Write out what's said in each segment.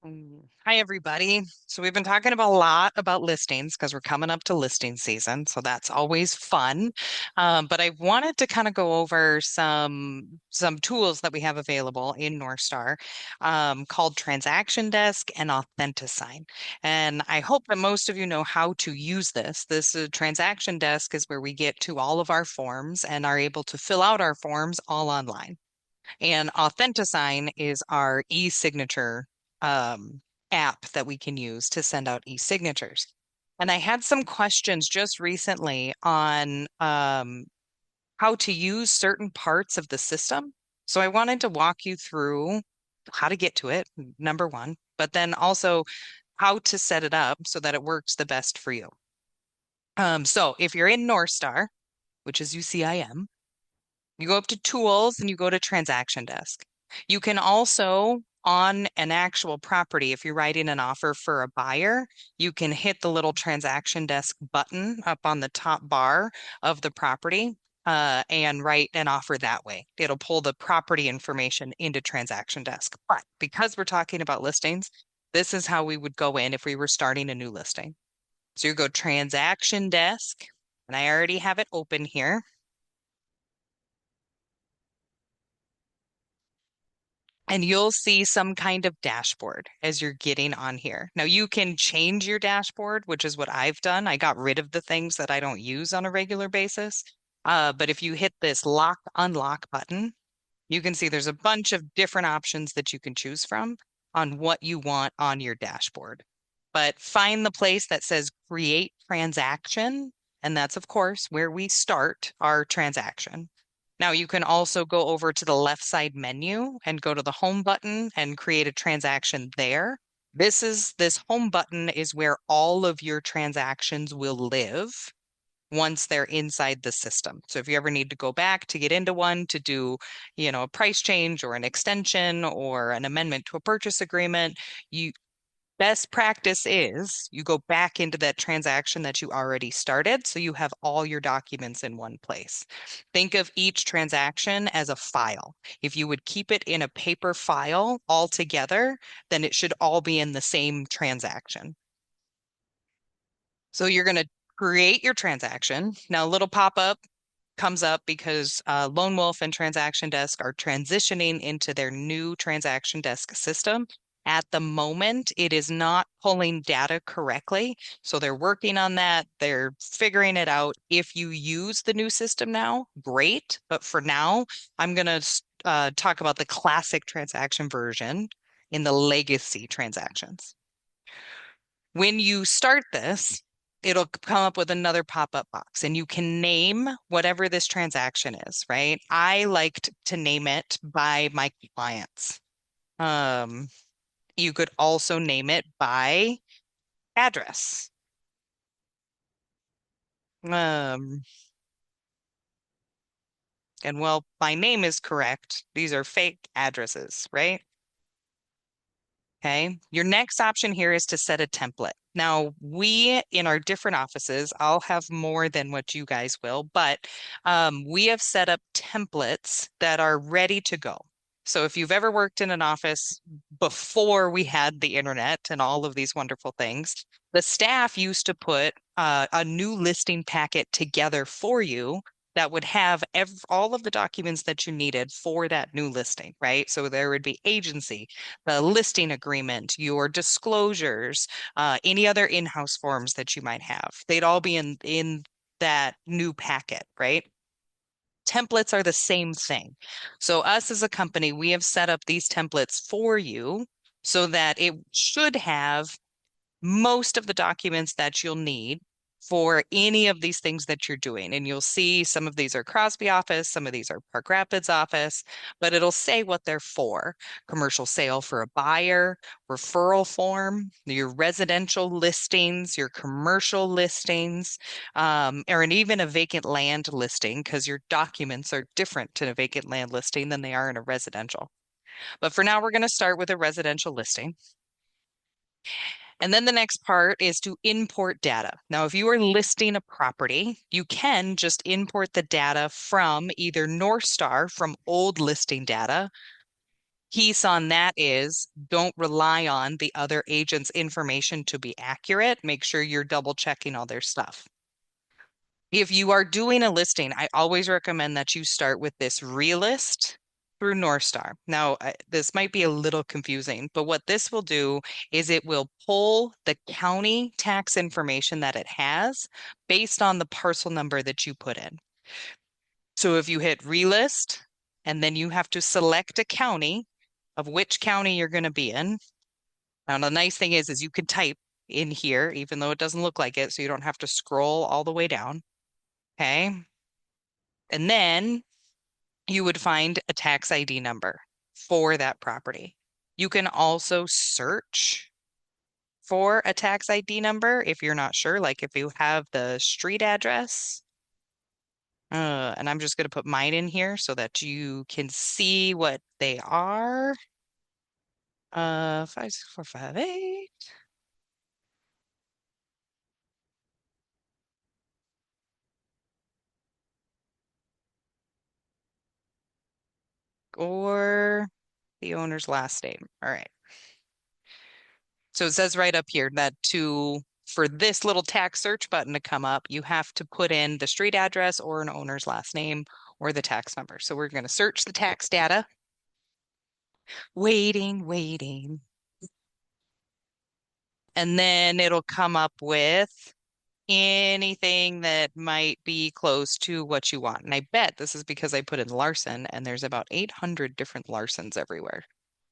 Hi, everybody. So we've been talking about a lot about listings because we're coming up to listing season. So that's always fun. But I wanted to kind of go over some tools that we have available in Northstar called Transaction Desk and Authentisign. And I hope that most of you know how to use this. This Transaction Desk is where we get to all of our forms and are able to fill out our forms all online. And Authentisign is our e-signature app that we can use to send out e-signatures. And I had some questions just recently on how to use certain parts of the system. So I wanted to walk you through how to get to it, number one, but then also how to set it up so that it works the best for you. So if you're in Northstar, which is UCIM, you go up to tools and you go to transaction desk. You can also, on an actual property, if you're writing an offer for a buyer, you can hit the little transaction desk button up on the top bar of the property and write an offer that way. It'll pull the property information into transaction desk. But because we're talking about listings, this is how we would go in if we were starting a new listing. So you go transaction desk, and I already have it open here. And you'll see some kind of dashboard as you're getting on here. Now you can change your dashboard, which is what I've done. I got rid of the things that I don't use on a regular basis. But if you hit this lock unlock button, you can see there's a bunch of different options that you can choose from on what you want on your dashboard. But find the place that says create transaction. And that's, of course, where we start our transaction. Now you can also go over to the left side menu and go to the home button and create a transaction there. This home button is where all of your transactions will live once they're inside the system. So if you ever need to go back to get into one to do, a price change or an extension or an amendment to a purchase agreement, you best practice is you go back into that transaction that you already started, so you have all your documents in one place. Think of each transaction as a file. If you would keep it in a paper file all together, then it should all be in the same transaction. So you're going to create your transaction. Now, a little pop-up comes up because Lone Wolf and Transaction Desk are transitioning into their new Transaction Desk system. At the moment, it is not pulling data correctly. So they're working on that. They're figuring it out. If you use the new system now, great. But for now, I'm going to talk about the classic transaction version in the legacy transactions. When you start this, it'll come up with another pop-up box and you can name whatever this transaction is, right? I liked to name it by my clients. Um, you could also name it by address. Um, and well, my name is correct. These are fake addresses, right? Okay. Your next option here is to set a template. Now, we in our different offices, I'll have more than what you guys will, but we have set up templates that are ready to go. So if you've ever worked in an office before we had the internet and all of these wonderful things, the staff used to put a new listing packet together for you that would have all of the documents that you needed for that new listing, right? So there would be agency, the listing agreement, your disclosures, any other in-house forms that you might have. They'd all be in that new packet, right? Templates are the same thing. So us as a company, we have set up these templates for you so that it should have most of the documents that you'll need for any of these things that you're doing. And you'll see some of these are Crosby office, some of these are Park Rapids office, but it'll say what they're for. Commercial sale for a buyer, referral form, your residential listings, your commercial listings, or even a vacant land listing, because your documents are different to a vacant land listing than they are in a residential. But for now, we're going to start with a residential listing. And then the next part is to import data. Now, if you are listing a property, you can just import the data from either Northstar from old listing data piece on that is don't rely on the other agent's information to be accurate. Make sure you're double checking all their stuff. If you are doing a listing, I always recommend that you start with this realist through North Star. Now, this might be a little confusing, but what this will do is it will pull the county tax information that it has based on the parcel number that you put in. So if you hit relist and then you have to select a county of which county you're going to be in. Now, the nice thing is you can type in here, even though it doesn't look like it, so you don't have to scroll all the way down. Okay. And then you would find a tax ID number for that property. You can also search for a tax ID number if you're not sure, like if you have the street address. And I'm just going to put mine in here so that you can see what they are. 56458. Or the owner's last name. All right. So it says right up here that for this little tax search button to come up, you have to put in the street address or an owner's last name or the tax number. So we're going to search the tax data. Waiting, waiting. And then it'll come up with anything that might be close to what you want. And I bet this is because I put in Larson and there's about 800 different Larsons everywhere.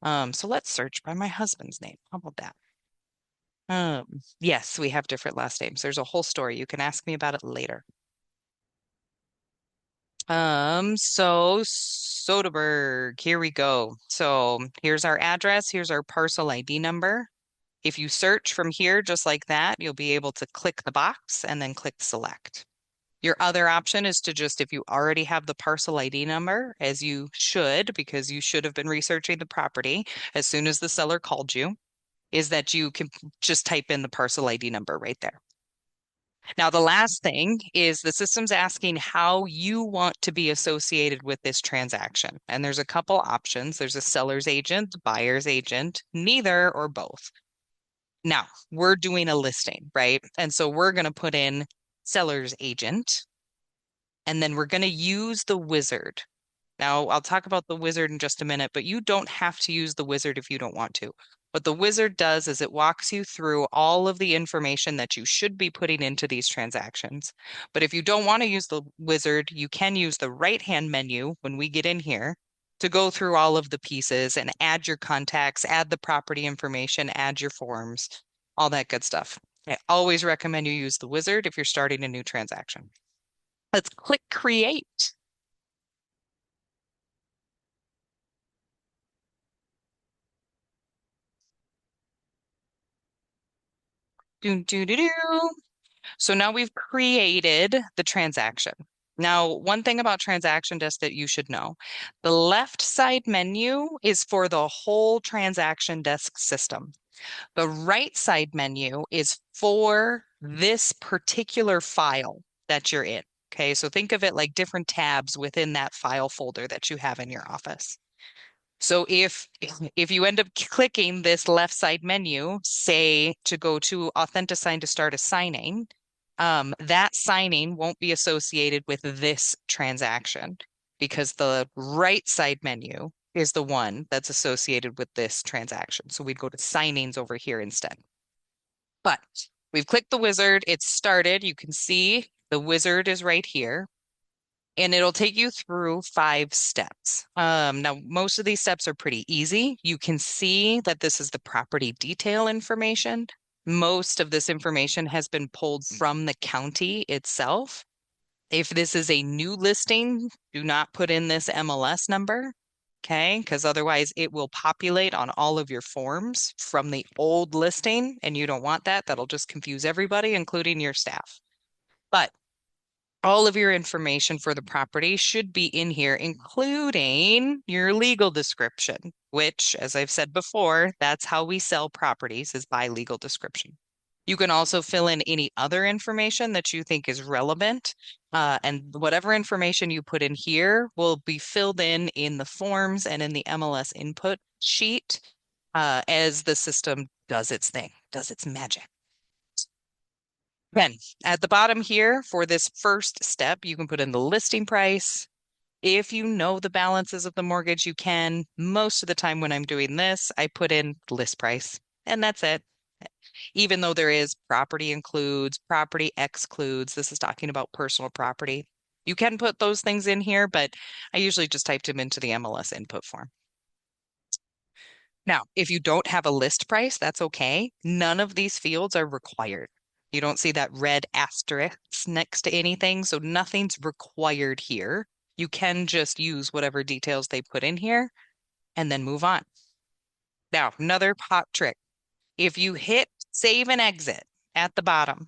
So let's search by my husband's name. How about that? Yes, we have different last names. There's a whole story. You can ask me about it later. So Soderberg, here we go. So here's our address. Here's our parcel ID number. If you search from here, just like that, you'll be able to click the box and then click select. Your other option is to just, if you already have the parcel ID number, as you should, because you should have been researching the property as soon as the seller called you, is that you can just type in the parcel ID number right there. Now, the last thing is the system's asking how you want to be associated with this transaction. And there's a couple options. There's a seller's agent, buyer's agent, neither or both. Now, we're doing a listing, right? And so we're going to put in seller's agent, and then we're going to use the wizard. Now, I'll talk about the wizard in just a minute, but you don't have to use the wizard if you don't want to. What the wizard does is it walks you through all of the information that you should be putting into these transactions. But if you don't want to use the wizard, you can use the right-hand menu when we get in here to go through all of the pieces and add your contacts, add the property information, add your forms, all that good stuff. I always recommend you use the wizard if you're starting a new transaction. Let's click create. Do, do, do, do. So now we've created the transaction. Now, one thing about Transaction Desk that you should know, the left side menu is for the whole Transaction Desk system. The right side menu is for this particular file that you're in. Okay, so think of it like different tabs within that file folder that you have in your office. So if you end up clicking this left side menu, say to go to Authentisign to start a signing, that signing won't be associated with this transaction because the right side menu is the one that's associated with this transaction. So we'd go to signings over here instead. But we've clicked the wizard, it's started. You can see the wizard is right here and it'll take you through 5 steps. Now, most of these steps are pretty easy. You can see that this is the property detail information. Most of this information has been pulled from the county itself. If this is a new listing, do not put in this MLS number, okay? Because otherwise it will populate on all of your forms from the old listing, and you don't want that. That'll just confuse everybody, including your staff. But all of your information for the property should be in here, including your legal description, which, as I've said before, that's how we sell properties is by legal description. You can also fill in any other information that you think is relevant. And whatever information you put in here will be filled in the forms and in the MLS input sheet as the system does its thing, does its magic. Then at the bottom here for this first step, you can put in the listing price. If you know the balances of the mortgage, you can. Most of the time when I'm doing this, I put in list price and that's it. Even though there is property includes, property excludes, this is talking about personal property. You can put those things in here, but I usually just typed them into the MLS input form. Now, if you don't have a list price, that's okay. None of these fields are required. You don't see that red asterisk next to anything, so nothing's required here. You can just use whatever details they put in here and then move on. Now, another hot trick. If you hit save and exit at the bottom,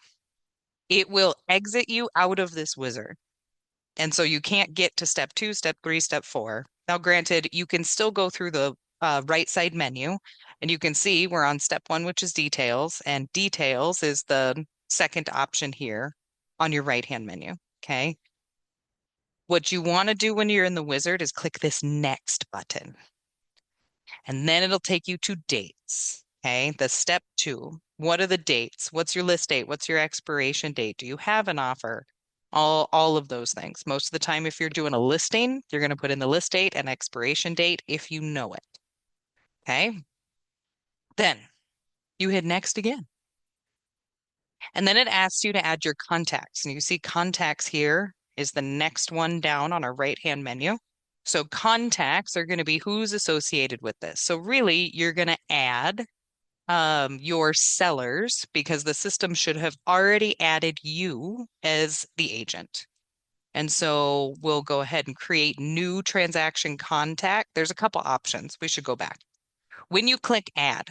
it will exit you out of this wizard. And so you can't get to step 2, step 3, step 4. Now, granted, you can still go through the right side menu and you can see we're on step 1, which is details, and details is the second option here on your right-hand menu. Okay. What you want to do when you're in the wizard is click this next button, and then it'll take you to dates. Okay. The step 2. What are the dates? What's your list date? What's your expiration date? Do you have an offer? All of those things. Most of the time, if you're doing a listing, you're going to put in the list date and expiration date if you know it. Okay. Then you hit next again. And then it asks you to add your contacts. And you see contacts here is the next one down on our right-hand menu. So contacts are going to be who's associated with this. So really, you're going to add your sellers because the system should have already added you as the agent. And so we'll go ahead and create new transaction contact. There's a couple options. We should go back. When you click add,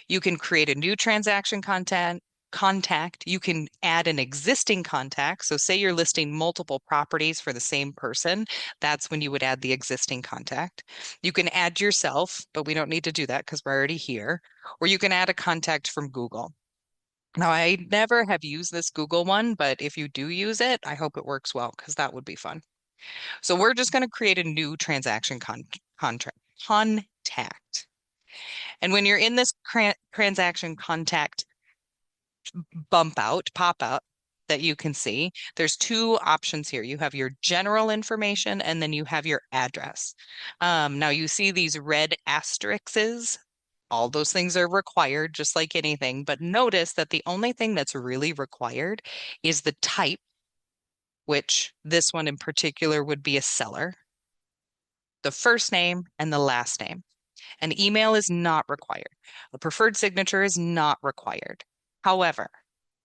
you can create a new transaction contact. You can add an existing contact. So say you're listing multiple properties for the same person. That's when you would add the existing contact. You can add yourself, but we don't need to do that because we're already here. Or you can add a contact from Google. Now, I never have used this Google one, but if you do use it, I hope it works well because that would be fun. So we're just going to create a new transaction contact. And when you're in this transaction contact pop out that you can see, there's 2 options here. You have your general information and then you have your address. Now you see these red asterisks. All those things are required, just like anything. But notice that the only thing that's really required is the type, which this one in particular would be a seller, the first name, and the last name. An email is not required. A preferred signature is not required. However,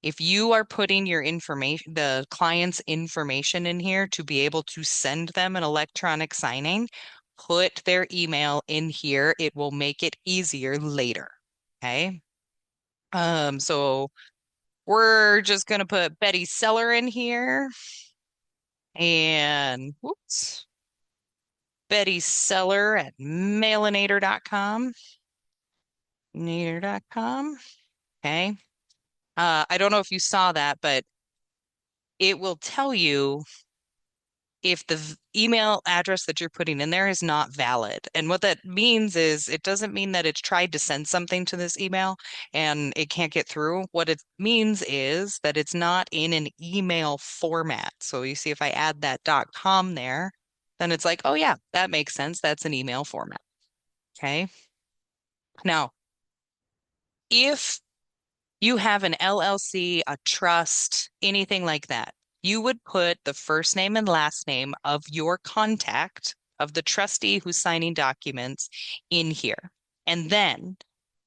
if you are putting your information, the client's information in here to be able to send them an electronic signing, put their email in here. It will make it easier later. Okay. So we're just gonna put Betty Seller in here and whoops, Betty Seller at mailinator.com. Nader.com. Okay. I don't know if you saw that, but it will tell you if the email address that you're putting in there is not valid. And what that means is it doesn't mean that it's tried to send something to this email and it can't get through. What it means is that it's not in an email format. So you see if I add that .com there, then it's like, oh yeah, that makes sense. That's an email format. Okay. Now, if you have an LLC, a trust, anything like that, you would put the first name and last name of your contact, of the trustee who's signing documents in here. And then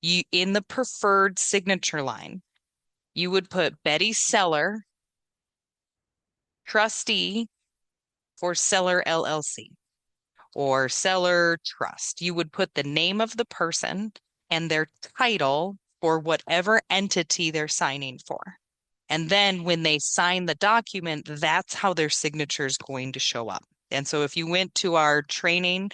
you, in the preferred signature line, you would put Betty Seller, trustee for Seller LLC or Seller Trust. You would put the name of the person and their title for whatever entity they're signing for. And then when they sign the document, that's how their signature is going to show up. And so if you went to our training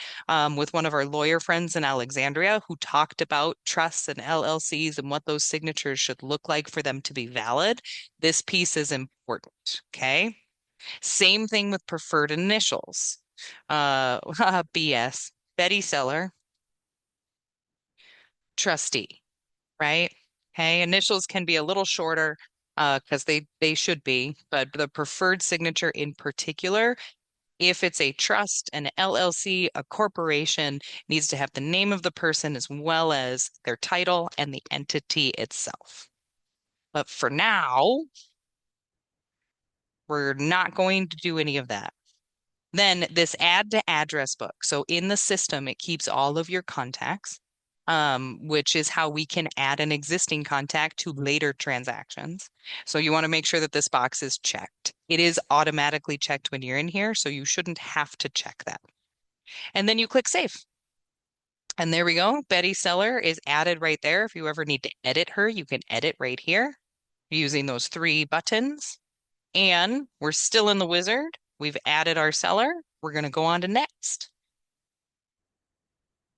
with one of our lawyer friends in Alexandria who talked about trusts and LLCs and what those signatures should look like for them to be valid, this piece is important. Okay. Same thing with preferred initials. BS. Betty Seller, trustee, right? Okay. Initials can be a little shorter because they should be, but the preferred signature in particular, if it's a trust, an LLC, a corporation, needs to have the name of the person as well as their title and the entity itself. But for now, we're not going to do any of that. Then this add to address book. So in the system, it keeps all of your contacts, which is how we can add an existing contact to later transactions. So you want to make sure that this box is checked. It is automatically checked when you're in here, so you shouldn't have to check that. And then you click save. And there we go. Betty Seller is added right there. If you ever need to edit her, you can edit right here using those three buttons. And we're still in the wizard. We've added our seller. We're going to go on to next.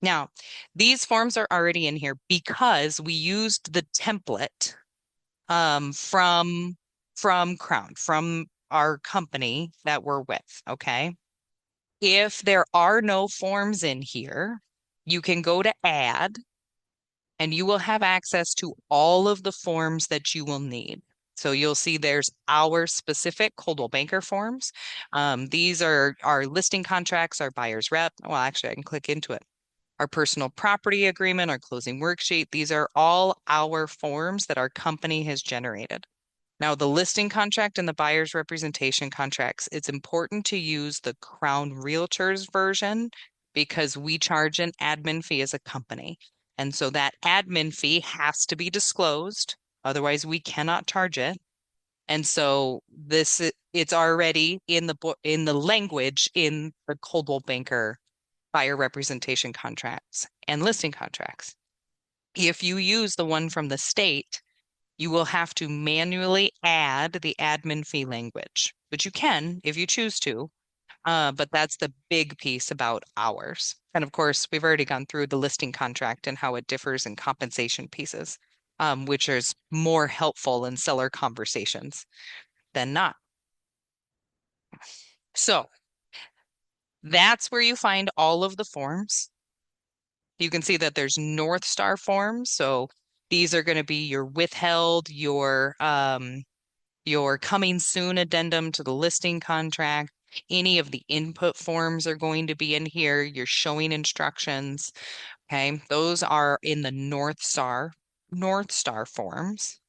Now, these forms are already in here because we used the template from Crown, from our company that we're with, okay? If there are no forms in here, you can go to add and you will have access to all of the forms that you will need. So you'll see there's our specific Coldwell Banker forms. These are our listing contracts, our buyer's rep. Well, actually, I can click into it. Our personal property agreement, our closing worksheet. These are all our forms that our company has generated. Now, the listing contract and the buyer's representation contracts, it's important to use the Crown Realtors version because we charge an admin fee as a company. And so that admin fee has to be disclosed. Otherwise, we cannot charge it. And so it's already in the language in the Coldwell Banker buyer representation contracts and listing contracts. If you use the one from the state, you will have to manually add the admin fee language, which you can if you choose to. But that's the big piece about ours. And of course, we've already gone through the listing contract and how it differs in compensation pieces, which is more helpful in seller conversations than not. So that's where you find all of the forms. You can see that there's North Star forms. So these are going to be your withheld, your coming soon addendum to the listing contract. Any of the input forms are going to be in here. Your showing instructions. Okay. Those are in the North Star forms.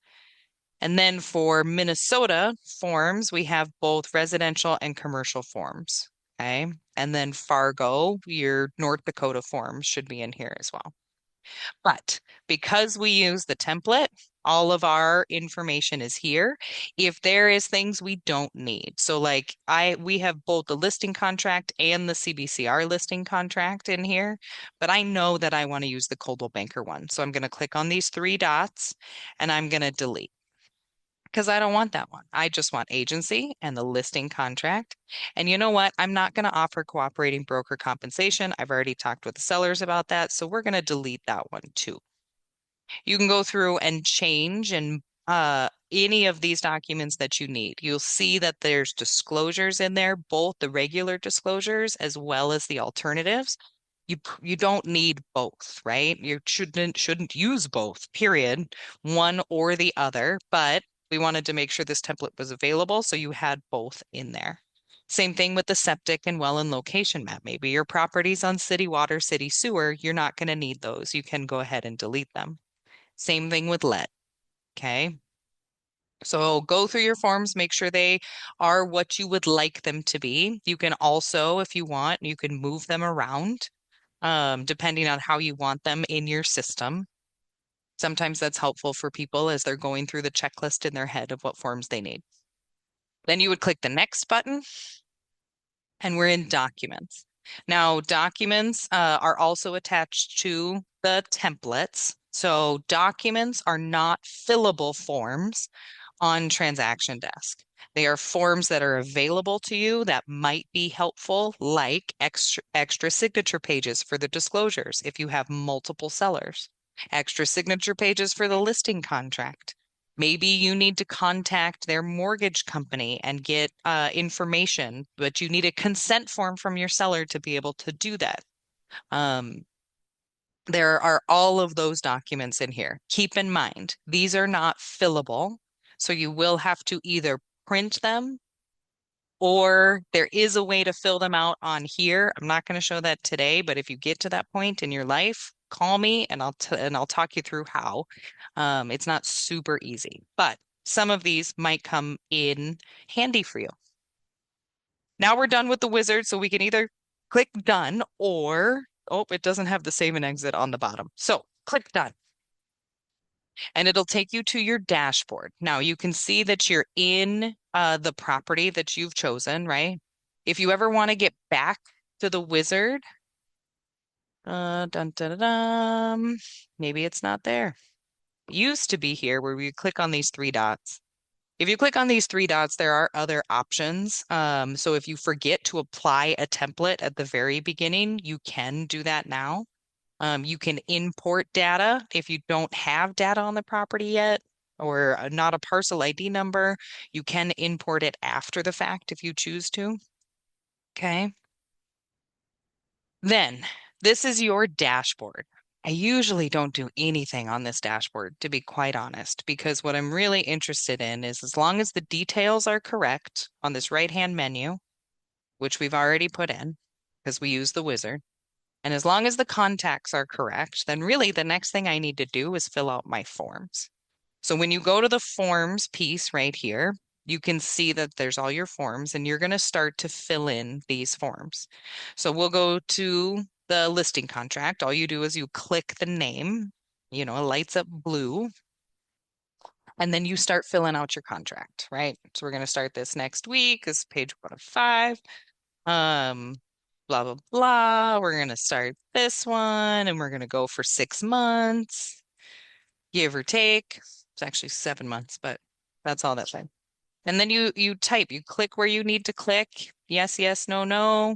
And then for Minnesota forms, we have both residential and commercial forms. Okay. And then Fargo, your North Dakota forms should be in here as well. But because we use the template, all of our information is here. If there is things we don't need. So like we have both the listing contract and the CBCR listing contract in here, but I know that I want to use the Coldwell Banker one. So I'm going to click on these three dots and I'm going to delete because I don't want that one. I just want agency and the listing contract. And you know what? I'm not going to offer cooperating broker compensation. I've already talked with the sellers about that. So we're going to delete that one too. You can go through and change and any of these documents that you need. You'll see that there's disclosures in there, both the regular disclosures as well as the alternatives. You don't need both, right? You shouldn't use both, period, one or the other, but we wanted to make sure this template was available, so you had both in there. Same thing with the septic and well and location map. Maybe your property's on city water, city sewer. You're not going to need those. You can go ahead and delete them. Same thing with lead. Okay. So go through your forms, make sure they are what you would like them to be. You can also, if you want, you can move them around depending on how you want them in your system. Sometimes that's helpful for people as they're going through the checklist in their head of what forms they need. Then you would click the next button and we're in documents. Now, documents are also attached to the templates. So documents are not fillable forms on TransactionDesk. They are forms that are available to you that might be helpful, like extra signature pages for the disclosures if you have multiple sellers, extra signature pages for the listing contract. Maybe you need to contact their mortgage company and get information, but you need a consent form from your seller to be able to do that. Um, there are all of those documents in here. Keep in mind, these are not fillable, so you will have to either print them or there is a way to fill them out on here. I'm not going to show that today, but if you get to that point in your life, call me and I'll talk you through how. It's not super easy, but some of these might come in handy for you. Now we're done with the wizard, so we can either click done or, oh, it doesn't have the save and exit on the bottom. So click done and it'll take you to your dashboard. Now you can see that you're in the property that you've chosen, right? If you ever want to get back to the wizard, dun, dun, dun, dun, maybe it's not there. It used to be here where we click on these three dots. If you click on these three dots, there are other options. So if you forget to apply a template at the very beginning, you can do that now. You can import data if you don't have data on the property yet or not a parcel ID number. You can import it after the fact if you choose to. Okay. Then this is your dashboard. I usually don't do anything on this dashboard, to be quite honest, because what I'm really interested in is as long as the details are correct on this right-hand menu, which we've already put in because we use the wizard, and as long as the contacts are correct, then really the next thing I need to do is fill out my forms. So when you go to the forms piece right here, you can see that there's all your forms and you're going to start to fill in these forms. So we'll go to the listing contract. All you do is you click the name, it lights up blue, and then you start filling out your contract, right? So we're going to start this next week. This is page 1 of 5. Um, blah, blah, blah. We're going to start this one and we're going to go for 6 months, give or take. It's actually 7 months, but that's all that time. And then you type, you click where you need to click. Yes, yes, no, no,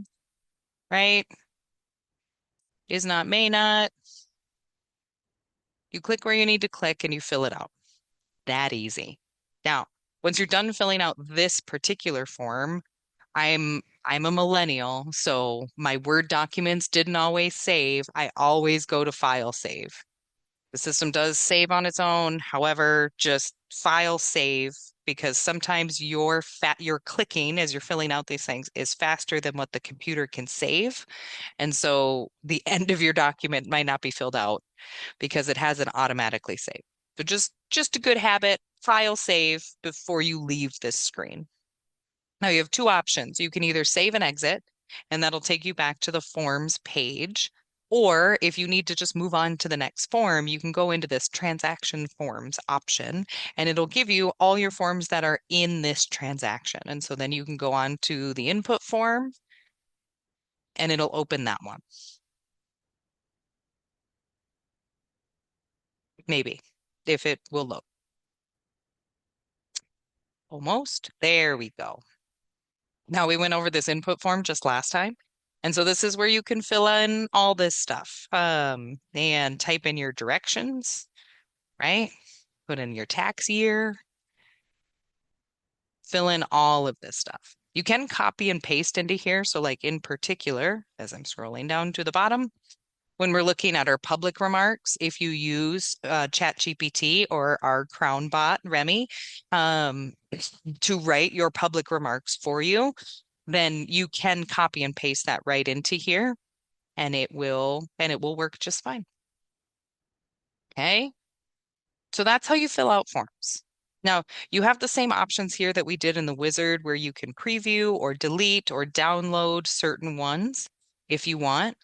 right? Is not, may not. You click where you need to click and you fill it out. That easy. Now, once you're done filling out this particular form, I'm a millennial, so my Word documents didn't always save. I always go to file save. The system does save on its own. However, just file save because sometimes your clicking as you're filling out these things is faster than what the computer can save. And so the end of your document might not be filled out because it hasn't automatically saved. So just a good habit, file save before you leave this screen. Now you have two options. You can either save and exit, and that'll take you back to the forms page. Or if you need to just move on to the next form, you can go into this transaction forms option, and it'll give you all your forms that are in this transaction. And so then you can go on to the input form, and it'll open that one. Maybe, if it will load. Almost. There we go. Now we went over this input form just last time. And so this is where you can fill in all this stuff and type in your directions, right? Put in your tax year, fill in all of this stuff. You can copy and paste into here. So like in particular, as I'm scrolling down to the bottom, when we're looking at our public remarks, if you use ChatGPT or our Crown bot, Remy, to write your public remarks for you, then you can copy and paste that right into here and it will work just fine. Okay. So that's how you fill out forms. Now, you have the same options here that we did in the wizard where you can preview or delete or download certain ones if you want.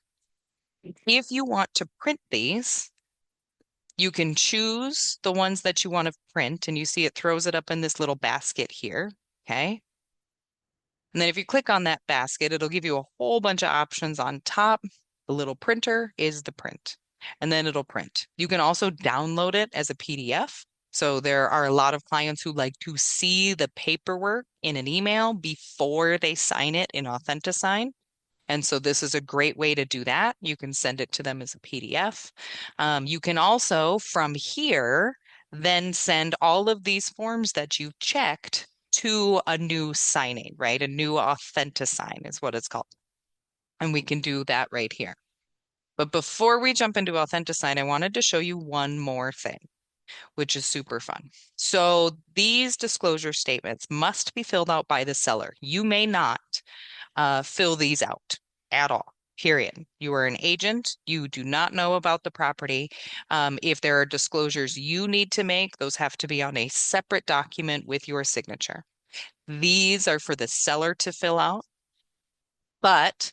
If you want to print these, you can choose the ones that you want to print and you see it throws it up in this little basket here. Okay. And then if you click on that basket, it'll give you a whole bunch of options on top. The little printer is the print, and then it'll print. You can also download it as a PDF, So there are a lot of clients who like to see the paperwork in an email before they sign it in Authentisign. And so this is a great way to do that. You can send it to them as a PDF. You can also, from here, then send all of these forms that you've checked to a new signing, right? A new Authentisign is what it's called. And we can do that right here. But before we jump into Authentisign, I wanted to show you one more thing, which is super fun. So these disclosure statements must be filled out by the seller. You may not fill these out at all. Period. You are an agent. You do not know about the property. If there are disclosures you need to make, those have to be on a separate document with your signature. These are for the seller to fill out, but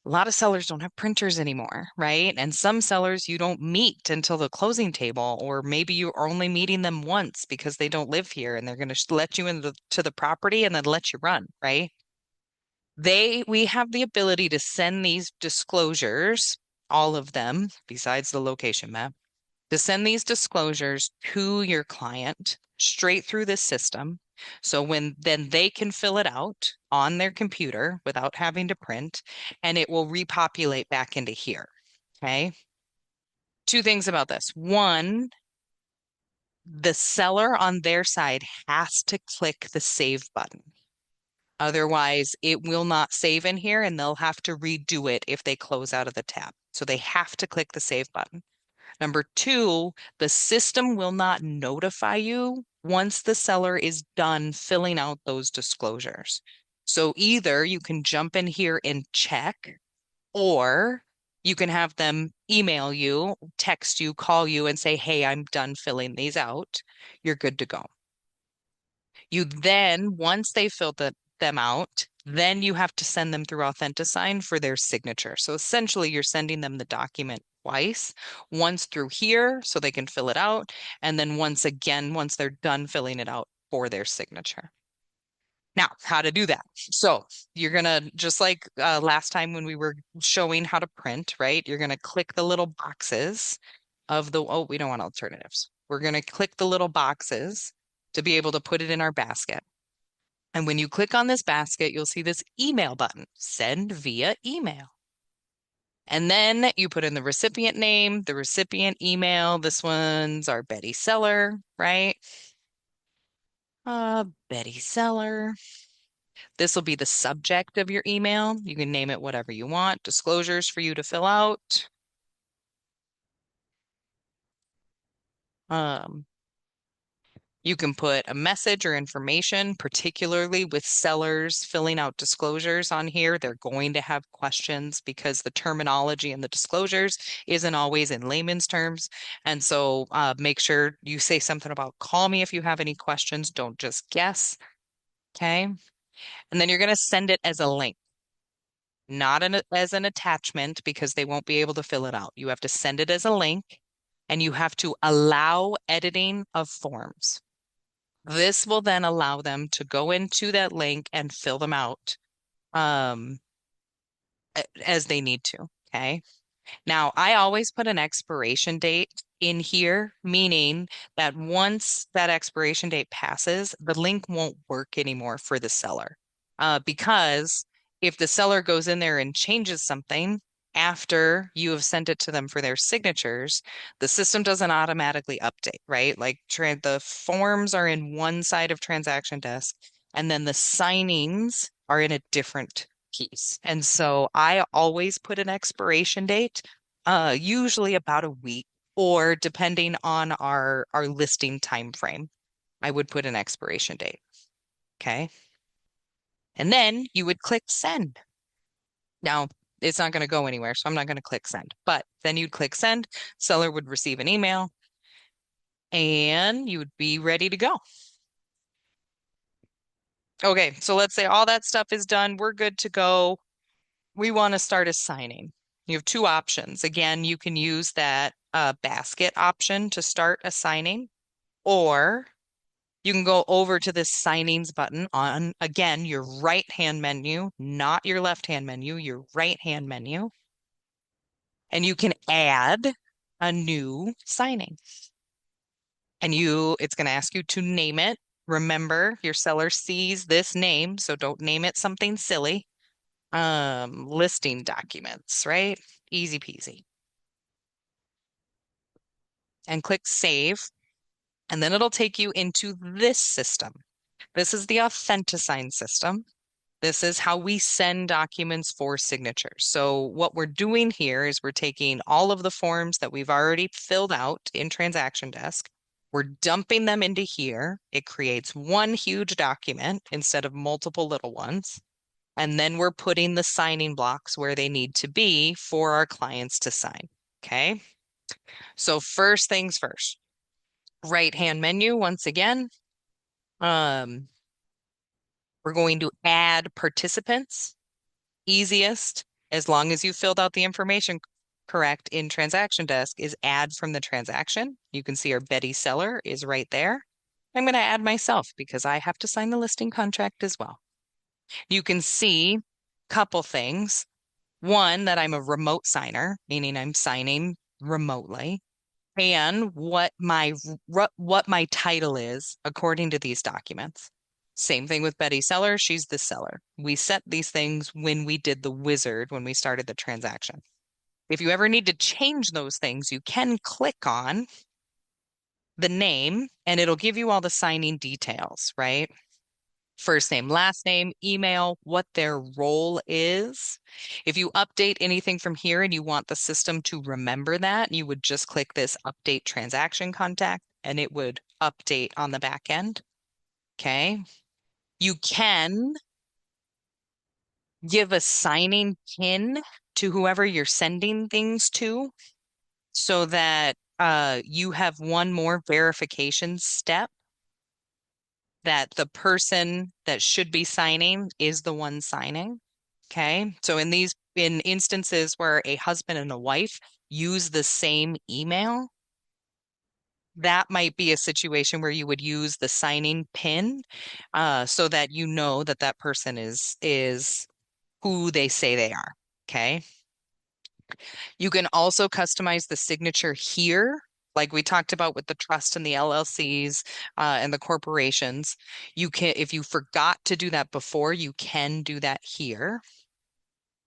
a lot of sellers don't have printers anymore, right? And some sellers you don't meet until the closing table, or maybe you're only meeting them once because they don't live here and they're going to let you into the property and then let you run, right? We have the ability to send these disclosures, all of them, besides the location map, to send these disclosures to your client straight through the system. So then they can fill it out on their computer without having to print, and it will repopulate back into here. Okay. Two things about this. One, the seller on their side has to click the save button. Otherwise, it will not save in here and they'll have to redo it if they close out of the tab. So they have to click the save button. Number two, the system will not notify you once the seller is done filling out those disclosures. So either you can jump in here and check, or you can have them email you, text you, call you, and say, hey, I'm done filling these out. You're good to go. You then, once they filled them out, then you have to send them through Authentisign for their signature. So essentially, you're sending them the document twice, once through here so they can fill it out, and then once again, once they're done filling it out for their signature. Now, how to do that. So you're going to, just like last time when we were showing how to print, right? You're going to click the little boxes of oh, we don't want alternatives. We're going to click the little boxes to be able to put it in our basket. And when you click on this basket, you'll see this email button, send via email. And then you put in the recipient name, the recipient email. This one's our Betty Seller, right? Betty Seller. This will be the subject of your email. You can name it whatever you want. Disclosures for you to fill out. Um, You can put a message or information, particularly with sellers filling out disclosures on here. They're going to have questions because the terminology in the disclosures isn't always in layman's terms. And so make sure you say something about call me if you have any questions. Don't just guess. Okay. And then you're going to send it as a link, not as an attachment because they won't be able to fill it out. You have to send it as a link and you have to allow editing of forms. This will then allow them to go into that link and fill them out um, as they need to. Okay. Now, I always put an expiration date in here, meaning that once that expiration date passes, the link won't work anymore for the seller. Because if the seller goes in there and changes something after you have sent it to them for their signatures, the system doesn't automatically update, right? Like the forms are in one side of Transaction Desk, and then the signings are in a different piece. And so I always put an expiration date, usually about a week, or depending on our listing time frame, I would put an expiration date. Okay. And then you would click send. Now, it's not going to go anywhere, so I'm not going to click send. But then you'd click send, seller would receive an email, and you would be ready to go. Okay, so let's say all that stuff is done. We're good to go. We want to start assigning. You have two options. Again, you can use that basket option to start assigning, or you can go over to this signings button on, again, your right-hand menu, not your left-hand menu, your right-hand menu, and you can add a new signing. and it's going to ask you to name it. Remember, your seller sees this name, so don't name it something silly. Listing documents, right? Easy peasy. And click save, and then it'll take you into this system. This is the Authentisign system. This is how we send documents for signatures. So what we're doing here is we're taking all of the forms that we've already filled out in Transaction Desk. We're dumping them into here. It creates one huge document instead of multiple little ones. And then we're putting the signing blocks where they need to be for our clients to sign. Okay. So first things first, right-hand menu once again. Um, we're going to add participants. Easiest, as long as you filled out the information correct in Transaction Desk, is add from the transaction. You can see our Betty seller is right there. I'm going to add myself because I have to sign the listing contract as well. You can see a couple things. One, that I'm a remote signer, meaning I'm signing remotely, and what my title is according to these documents. Same thing with Betty Seller. She's the seller. We set these things when we did the wizard, when we started the transaction. If you ever need to change those things, you can click on the name and it'll give you all the signing details, right? First name, last name, email, what their role is. If you update anything from here and you want the system to remember that, you would just click this update transaction contact and it would update on the back end. Okay. You can give a signing pin to whoever you're sending things to so that you have one more verification step that the person that should be signing is the one signing. Okay. So in instances where a husband and a wife use the same email, that might be a situation where you would use the signing pin, so that you know that that person is who they say they are. Okay. You can also customize the signature here, like we talked about with the trust and the LLCs, and the corporations. You can, if you forgot to do that before, you can do that here.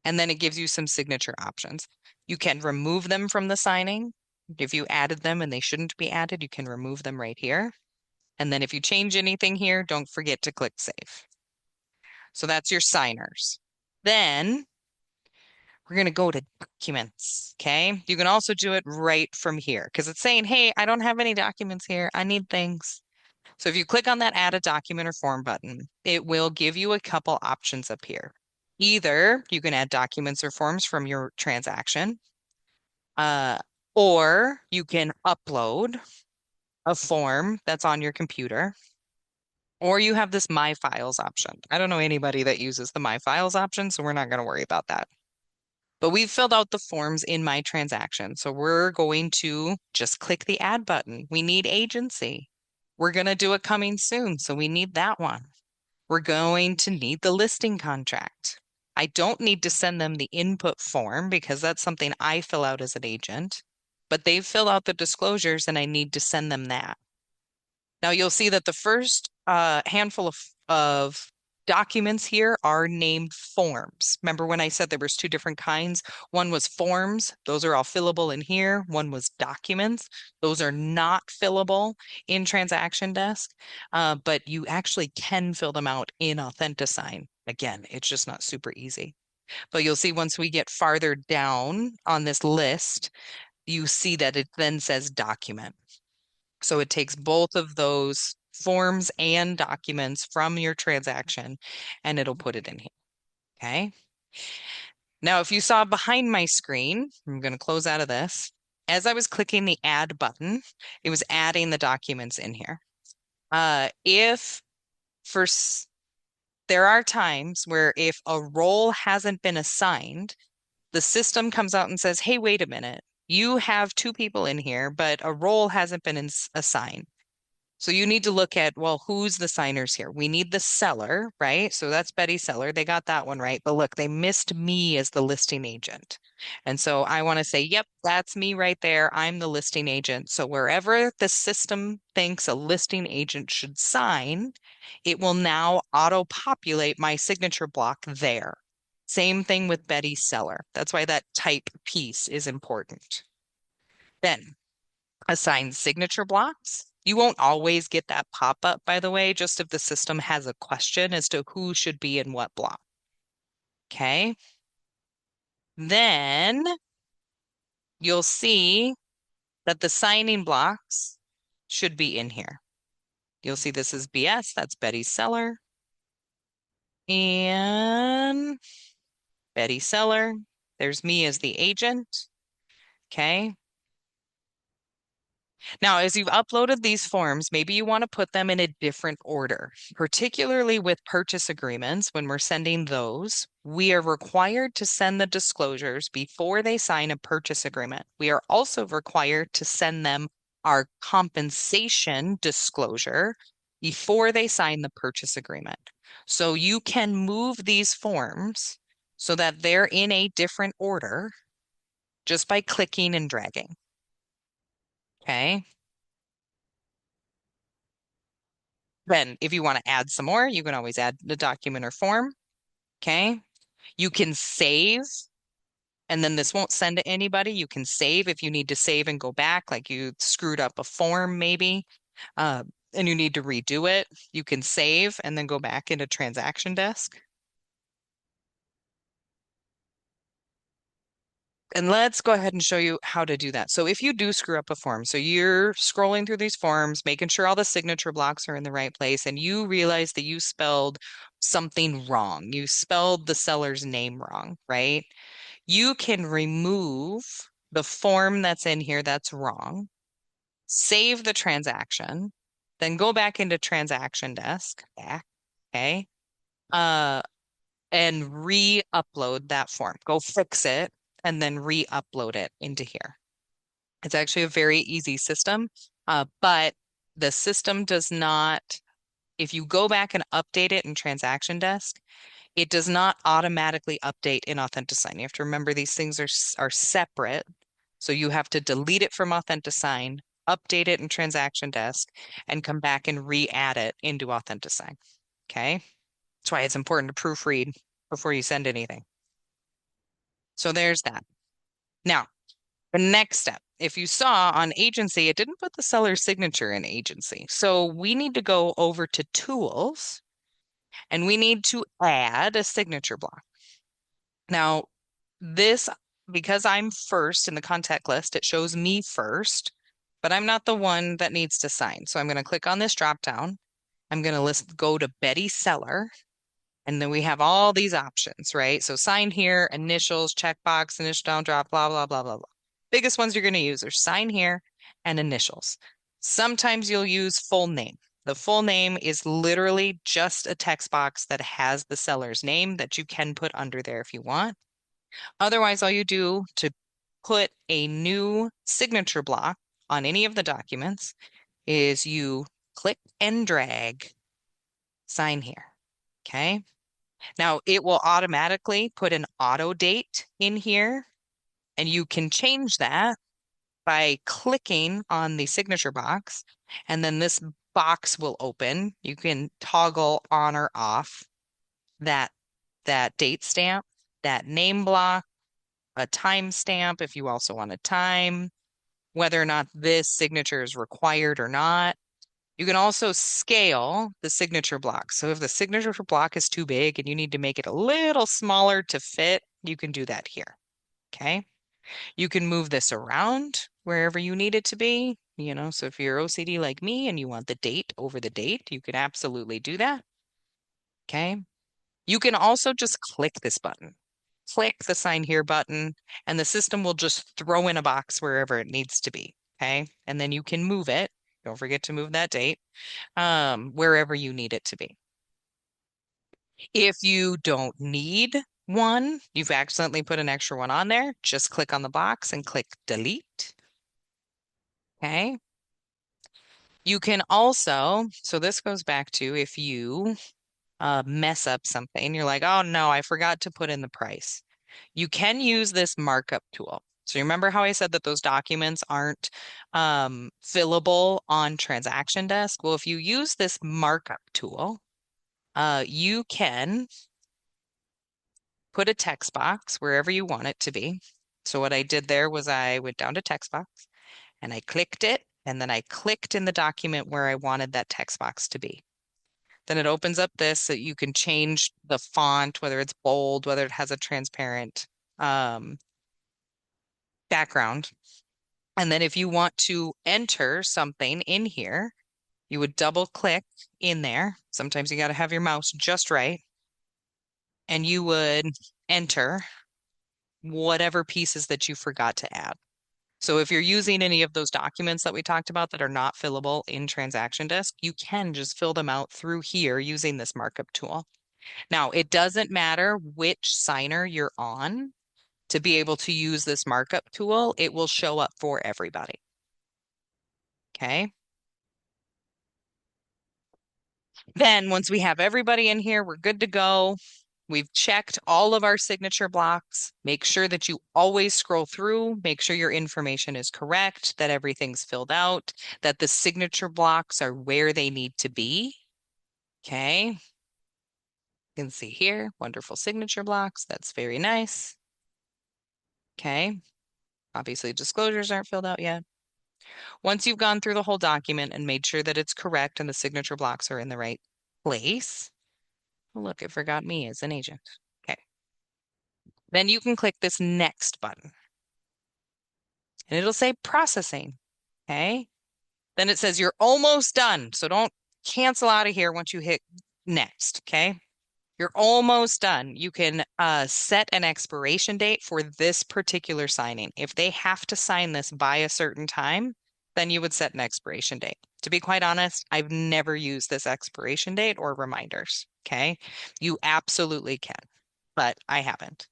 And then it gives you some signature options. You can remove them from the signing. If you added them and they shouldn't be added, you can remove them right here. And then if you change anything here, don't forget to click save. So that's your signers. Then we're going to go to documents. Okay. You can also do it right from here because it's saying, hey, I don't have any documents here. I need things. So if you click on that add a document or form button, it will give you a couple options up here. Either you can add documents or forms from your transaction, uh, or you can upload a form that's on your computer, or you have this My Files option. I don't know anybody that uses the My Files option, so we're not going to worry about that. But we've filled out the forms in my transaction. So we're going to just click the add button. We need agency. We're going to do it coming soon. So we need that one. We're going to need the listing contract. I don't need to send them the input form because that's something I fill out as an agent, but they've filled out the disclosures and I need to send them that. Now you'll see that the first handful of documents here are named forms. Remember when I said there was two different kinds? One was forms. Those are all fillable in here. One was documents. Those are not fillable in Transaction Desk, but you actually can fill them out in Authentisign. Again, it's just not super easy. But you'll see once we get farther down on this list, you see that it then says document. So it takes both of those forms and documents from your transaction and it'll put it in here. Okay. Now, if you saw behind my screen, I'm going to close out of this. As I was clicking the add button, it was adding the documents in here. If for there are times where if a role hasn't been assigned, the system comes out and says, hey, wait a minute. You have two people in here, but a role hasn't been assigned. So you need to look at, well, who's the signers here? We need the seller, right? So that's Betty Seller. They got that one right. But look, they missed me as the listing agent. And so I want to say, yep, that's me right there. I'm the listing agent. So wherever the system thinks a listing agent should sign, it will now auto-populate my signature block there. Same thing with Betty Seller. That's why that type piece is important. Then assign signature blocks. You won't always get that pop-up, by the way, just if the system has a question as to who should be in what block. Okay. Then you'll see that the signing blocks should be in here. You'll see this is BS. That's Betty Seller. And Betty Seller. There's me as the agent. Okay. Now, as you've uploaded these forms, maybe you want to put them in a different order, particularly with purchase agreements. When we're sending those, we are required to send the disclosures before they sign a purchase agreement. We are also required to send them our compensation disclosure before they sign the purchase agreement. So you can move these forms so that they're in a different order just by clicking and dragging. Okay. Then if you want to add some more, you can always add the document or form. Okay. You can save, and then this won't send to anybody. You can save if you need to save and go back, like you screwed up a form maybe, uh, and you need to redo it. You can save and then go back into Transaction Desk. And let's go ahead and show you how to do that. So if you do screw up a form, so you're scrolling through these forms, making sure all the signature blocks are in the right place, and you realize that you spelled something wrong. You spelled the seller's name wrong, right? You can remove the form that's in here that's wrong, save the transaction, then go back into Transaction Desk, back, okay? Uh, and re-upload that form. Go fix it and then re-upload it into here. It's actually a very easy system, but the system does not, if you go back and update it in Transaction Desk, it does not automatically update in Authentisign. You have to remember these things are separate. So you have to delete it from Authentisign, update it in Transaction Desk, and come back and re-add it into Authentisign. Okay? That's why it's important to proofread before you send anything. So there's that. Now, the next step, if you saw on agency, it didn't put the seller's signature in agency. So we need to go over to tools and we need to add a signature block. Now, this, because I'm first in the contact list, it shows me first, but I'm not the one that needs to sign. So I'm going to click on this drop down. I'm going to go to Betty Seller. And then we have all these options, right? So sign here, initials, checkbox, initial down drop, blah, blah, blah, blah, blah. Biggest ones you're going to use are sign here and initials. Sometimes you'll use full name. The full name is literally just a text box that has the seller's name that you can put under there if you want. Otherwise, all you do to put a new signature block on any of the documents is you click and drag sign here. Okay. Now it will automatically put an auto date in here, and you can change that by clicking on the signature box, and then this box will open. You can toggle on or off that date stamp, that name block, a time stamp if you also want a time, whether or not this signature is required or not. You can also scale the signature block. So if the signature block is too big and you need to make it a little smaller to fit, you can do that here. Okay. You can move this around wherever you need it to be. So if you're OCD like me and you want the date over the date, you can absolutely do that. Okay. You can also just click this button. Click the sign here button, and the system will just throw in a box wherever it needs to be. Okay. And then you can move it. Don't forget to move that date wherever you need it to be. If you don't need one, you've accidentally put an extra one on there, just click on the box and click delete. Okay. You can also, so this goes back to if you mess up something, you're like, oh no, I forgot to put in the price. You can use this markup tool. So you remember how I said that those documents aren't fillable on Transaction Desk? Well, if you use this markup tool, you can put a text box wherever you want it to be. So what I did there was I went down to text box and I clicked it, and then I clicked in the document where I wanted that text box to be. Then it opens up this so you can change the font, whether it's bold, whether it has a transparent um, background. And then if you want to enter something in here, you would double click in there. Sometimes you got to have your mouse just right. And you would enter whatever pieces that you forgot to add. So if you're using any of those documents that we talked about that are not fillable in Transaction Desk, you can just fill them out through here using this markup tool. Now, it doesn't matter which signer you're on to be able to use this markup tool, it will show up for everybody. Okay. Then once we have everybody in here, we're good to go. We've checked all of our signature blocks. Make sure that you always scroll through, make sure your information is correct, that everything's filled out, that the signature blocks are where they need to be. Okay. You can see here, wonderful signature blocks. That's very nice. Okay. Obviously, disclosures aren't filled out yet. Once you've gone through the whole document and made sure that it's correct and the signature blocks are in the right place, oh, look, it forgot me as an agent. Okay. Then you can click this next button and it'll say processing. Okay. Then it says you're almost done. So don't cancel out of here once you hit next. Okay. You're almost done. You can set an expiration date for this particular signing. If they have to sign this by a certain time, then you would set an expiration date. To be quite honest, I've never used this expiration date or reminders. Okay. You absolutely can, but I haven't.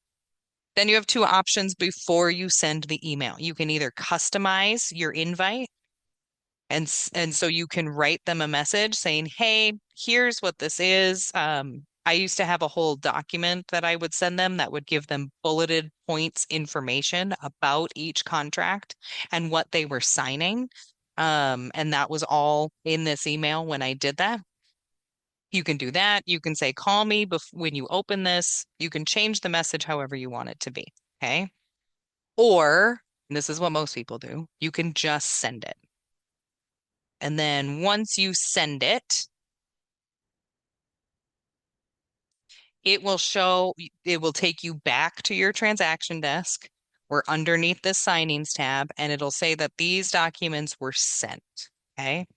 Then you have two options before you send the email. You can either customize your invite and so you can write them a message saying, "Hey, here's what this is." I used to have a whole document that I would send them that would give them bulleted points information about each contract and what they were signing. And that was all in this email when I did that. You can do that. You can say, "Call me when you open this." You can change the message however you want it to be. Okay. Or, and this is what most people do, you can just send it. And then once you send it, it will take you back to your transaction desk. We're underneath this signings tab, and it'll say that these documents were sent. Okay.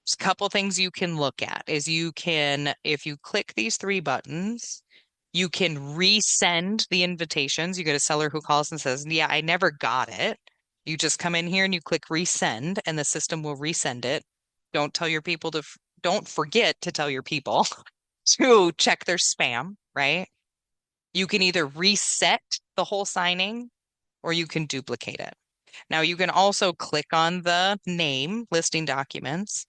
There's a couple things you can look at is you can, if you click these three buttons, you can resend the invitations. You get a seller who calls and says, "Yeah, I never got it." You just come in here and you click resend, and the system will resend it. Don't tell your people to, don't forget to tell your people to check their spam, right? You can either reset the whole signing or you can duplicate it. Now you can also click on the name listing documents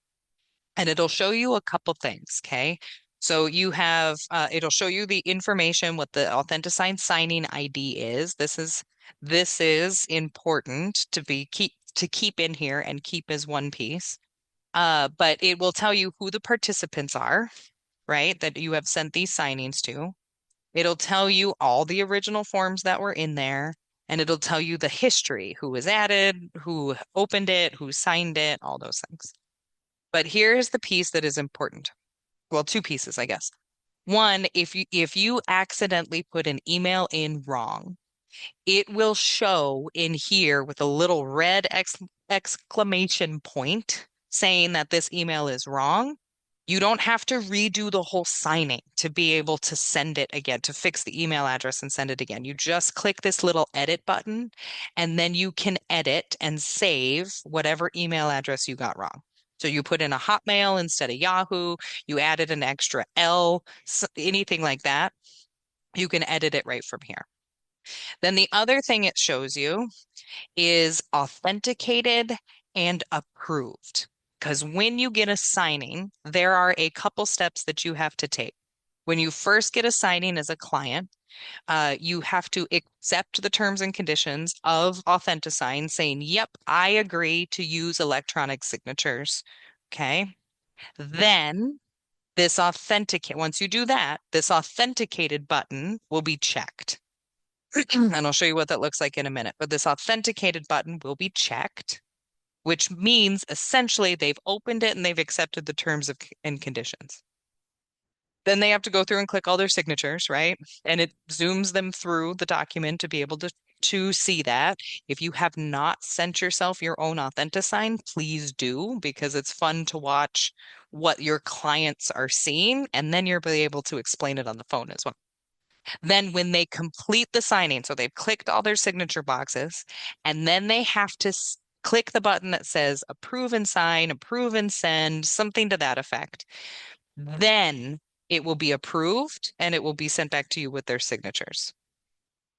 and it'll show you a couple things, okay? So you have, it'll show you the information, what the Authentisign signing ID is. This is important to keep in here and keep as one piece. But it will tell you who the participants are, right? That you have sent these signings to. It'll tell you all the original forms that were in there, and it'll tell you the history, who was added, who opened it, who signed it, all those things. But here's the piece that is important. Well, two pieces, I guess. One, if you accidentally put an email in wrong, it will show in here with a little red exclamation point saying that this email is wrong. You don't have to redo the whole signing to be able to send it again, to fix the email address and send it again. You just click this little edit button, and then you can edit and save whatever email address you got wrong. So you put in a Hotmail instead of Yahoo, you added an extra L, anything like that, you can edit it right from here. Then the other thing it shows you is authenticated and approved. Because when you get a signing, there are a couple steps that you have to take. When you first get a signing as a client, You have to accept the terms and conditions of Authentisign saying, yep, I agree to use electronic signatures. Okay. Then once you do that, this authenticated button will be checked. And I'll show you what that looks like in a minute. But this authenticated button will be checked, which means essentially they've opened it and they've accepted the terms and conditions. Then they have to go through and click all their signatures, right? And it zooms them through the document to be able to see that. If you have not sent yourself your own Authentisign, please do, because it's fun to watch what your clients are seeing, and then you'll be able to explain it on the phone as well. Then when they complete the signing, so they've clicked all their signature boxes, and then they have to click the button that says approve and sign, approve and send, something to that effect. Then it will be approved and it will be sent back to you with their signatures.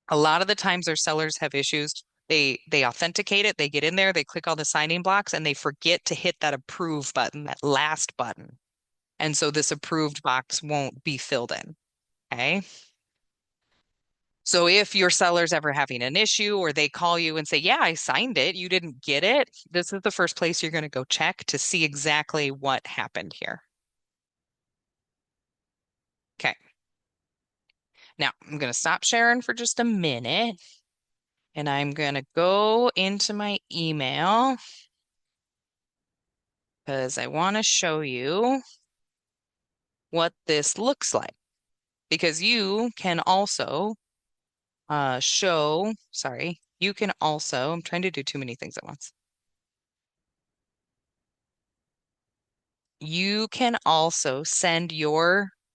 A lot of the times our sellers have issues. They authenticate it, they get in there, they click all the signing blocks, and they forget to hit that approve button, that last button. And so this approved box won't be filled in. Okay. So if your seller's ever having an issue or they call you and say, yeah, I signed it, you didn't get it, this is the first place you're going to go check to see exactly what happened here. Okay. Now I'm going to stop sharing for just a minute and I'm going to go into my email because I want to show you what this looks like. Because you can also you can also, I'm trying to do too many things at once. You can also send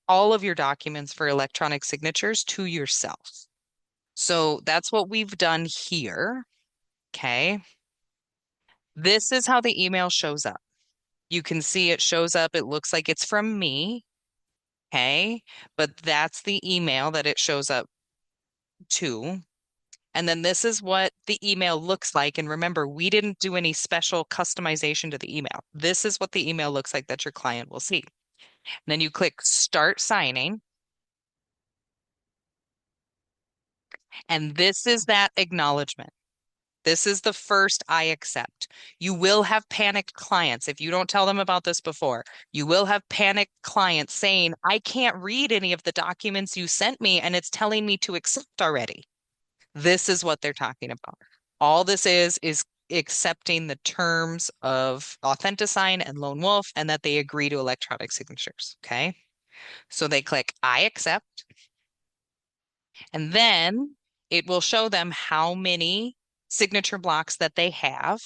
all of your documents for electronic signatures to yourself. So that's what we've done here. Okay. This is how the email shows up. You can see it shows up. It looks like it's from me. Okay. But that's the email that it shows up to. And then this is what the email looks like. And remember, we didn't do any special customization to the email. This is what the email looks like that your client will see. And then you click Start Signing. And this is that acknowledgement. This is the first I accept. You will have panicked clients. If you don't tell them about this before, you will have panicked clients saying, I can't read any of the documents you sent me and it's telling me to accept already. This is what they're talking about. All this is accepting the terms of Authentisign and Lone Wolf and that they agree to electronic signatures. Okay. So they click I accept. And then it will show them how many signature blocks that they have.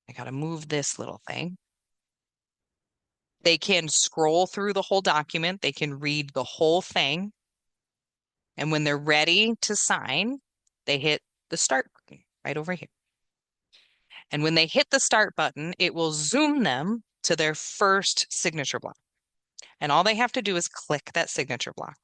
I got to move this little thing. They can scroll through the whole document. They can read the whole thing. And when they're ready to sign, they hit the start button right over here. And when they hit the start button, it will zoom them to their first signature block. And all they have to do is click that signature block.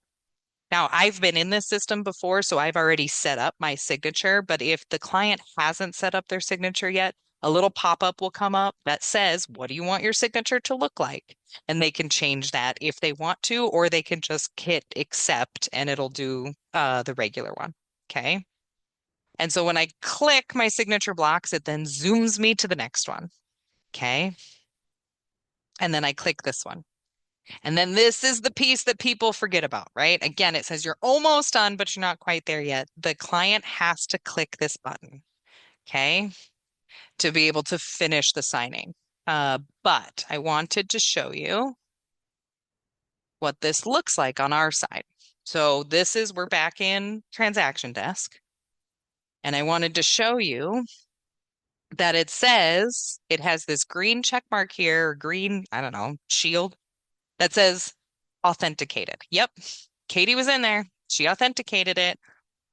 Now, I've been in this system before, so I've already set up my signature. But if the client hasn't set up their signature yet, a little pop-up will come up that says, what do you want your signature to look like? And they can change that if they want to, or they can just hit accept and it'll do the regular one. Okay. And so when I click my signature blocks, it then zooms me to the next one. Okay. And then I click this one. And then this is the piece that people forget about, right? Again, it says you're almost done, but you're not quite there yet. The client has to click this button, okay, to be able to finish the signing. But I wanted to show you what this looks like on our side. So we're back in Transaction Desk. And I wanted to show you that it has this green check mark here, or green, I don't know, shield that says authenticated. Yep. Katie was in there. She authenticated it,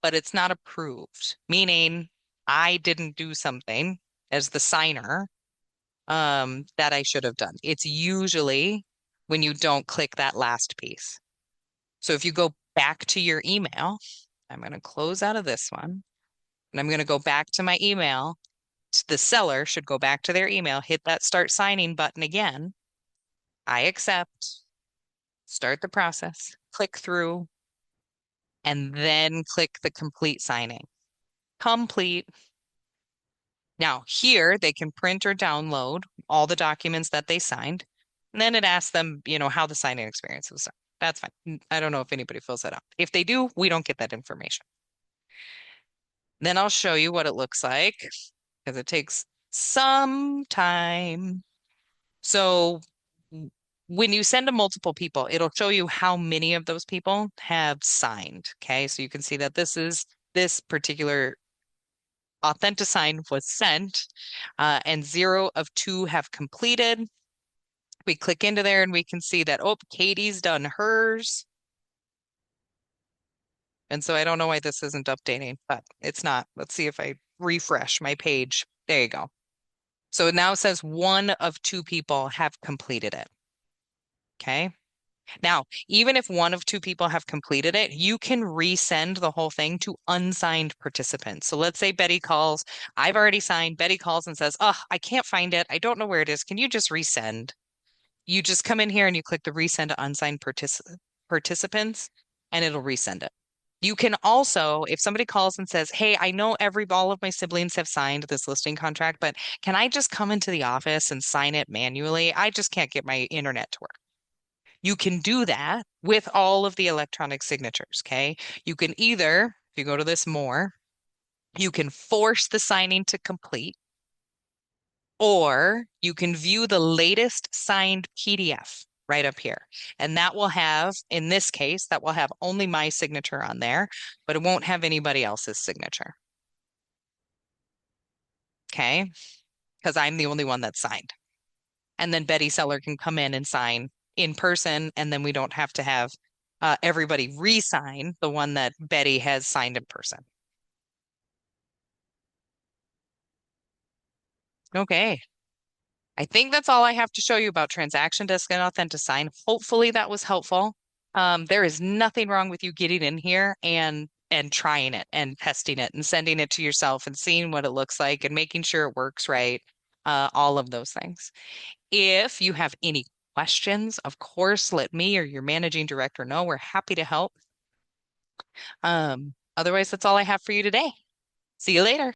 but it's not approved, meaning I didn't do something as the signer that I should have done. It's usually when you don't click that last piece. So if you go back to your email, I'm going to close out of this one and I'm going to go back to my email. The seller should go back to their email, hit that start signing button again. I accept, start the process, click through, and then click the complete signing. Complete. Now, here they can print or download all the documents that they signed. And then it asks them, how the signing experience was done. That's fine. I don't know if anybody fills that out. If they do, we don't get that information. Then I'll show you what it looks like because it takes some time. So when you send to multiple people, it'll show you how many of those people have signed. Okay. So you can see that this particular Authentisign was sent, and 0 of 2 have completed. We click into there and we can see that, oh, Katie's done hers. And so I don't know why this isn't updating, but it's not. Let's see if I refresh my page. There you go. So it now says 1 of 2 people have completed it. Okay. Now, even if 1 of 2 people have completed it, you can resend the whole thing to unsigned participants. So let's say Betty calls, I've already signed. Betty calls and says, oh, I can't find it. I don't know where it is. Can you just resend? You just come in here and you click the resend to unsigned participants, and it'll resend it. You can also, if somebody calls and says, hey, I know all of my siblings have signed this listing contract, but can I just come into the office and sign it manually? I just can't get my internet to work. You can do that with all of the electronic signatures, okay? You can either, if you go to this more, you can force the signing to complete, or you can view the latest signed PDF right up here. And that will have, in this case, that will have only my signature on there, but it won't have anybody else's signature. Okay? Because I'm the only one that's signed. And then Betty Seller can come in and sign in person, and then we don't have to have everybody re-sign the one that Betty has signed in person. Okay. I think that's all I have to show you about TransactionDesk and Authentisign. Hopefully that was helpful. There is nothing wrong with you getting in here and trying it and testing it and sending it to yourself and seeing what it looks like and making sure it works right. All of those things. If you have any questions, of course, let me or your managing director know. We're happy to help. Otherwise, that's all I have for you today. See you later.